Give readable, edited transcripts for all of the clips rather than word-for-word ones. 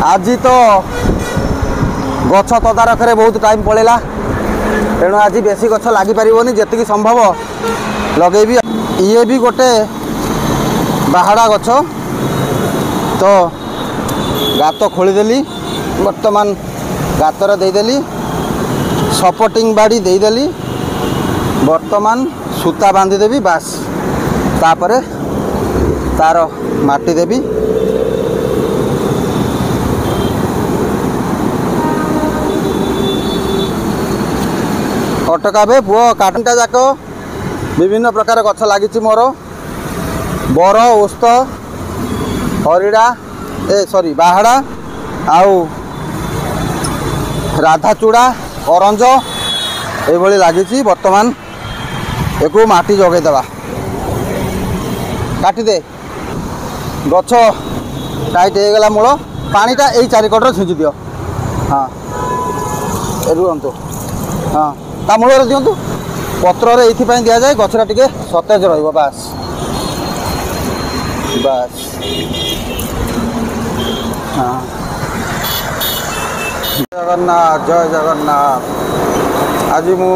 आज तो गछ तदारख बहुत टाइम पड़ेगा तेणु आज बेसी गछ लगी पारनी जी संभव लगेबी। ये भी गोटे बाहाड़ा गछ तो गात खोलीदेली बर्तमान गातर देदेली सपोर्टिंग बाड़ी देदेली बर्तमान सूता बांधीदेवी बास तापर तार माटी देवी अटकाबे पुओ काटटा जाक विभिन्न प्रकार गछ लगी मोर बर ओस्त हरिड़ा सॉरी बाहाड़ा आउ राधाचूड़ा करंज ये लगी बर्तमान एक माटी जगेदेवा काटिदे गछ टाइट हो गला मूल पानीटा यही चारिकटर छिंची दियो। हाँ रुहतु हाँ ता मूल दिंतु पत्र ये दि जाए गछटा टिके सतेज रस बास हाँ जगन्नाथ जय जगन्नाथ। आज मु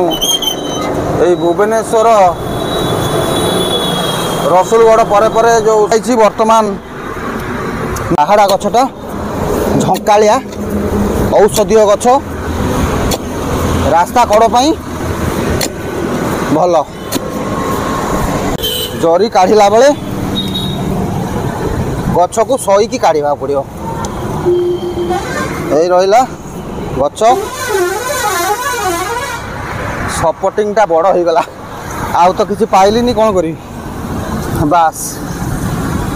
भुवनेश्वर रसुलगढ़ पर जो उठाई बर्तमान बाहाड़ा गछटा झंकालिया औषधीय गछ रास्ता कड़ पाई भल जरी काढ़ला बेले गछ को सहीकी काढ़ा पड़ो यही रहा गछ सपोर्टिंगटा बड़ हो गला आउ तो किसी पाइलिनी कौन करी बास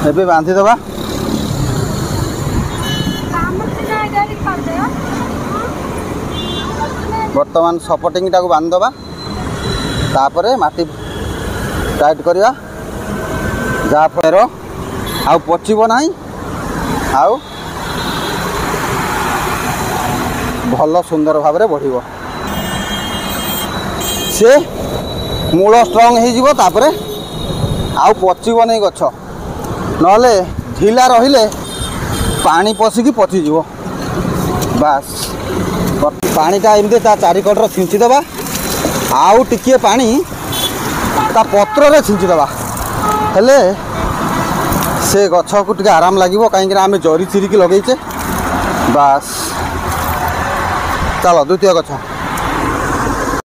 एबे बांधीदेवा बर्तमान सपोर्टिंगटा को बांधदेवा तापर माटी टाइट करिया जहाँफल आउ पचिब ना आउ भल सुंदर भाव में बढ़ से मूल स्ट्रंग हो आउ पचिब नहीं गछ नले ढिला रहिले पानी पशिकी पचिज बास पानीटा एमती चारिकटर छिंचीदेवा आउ टिके पानी ता पत्र छिंचीदेवा हेले से गछ को टिके आराम लगे कहीं आम जरी चिरिकी लगेचे बास चलो द्वितीय गछ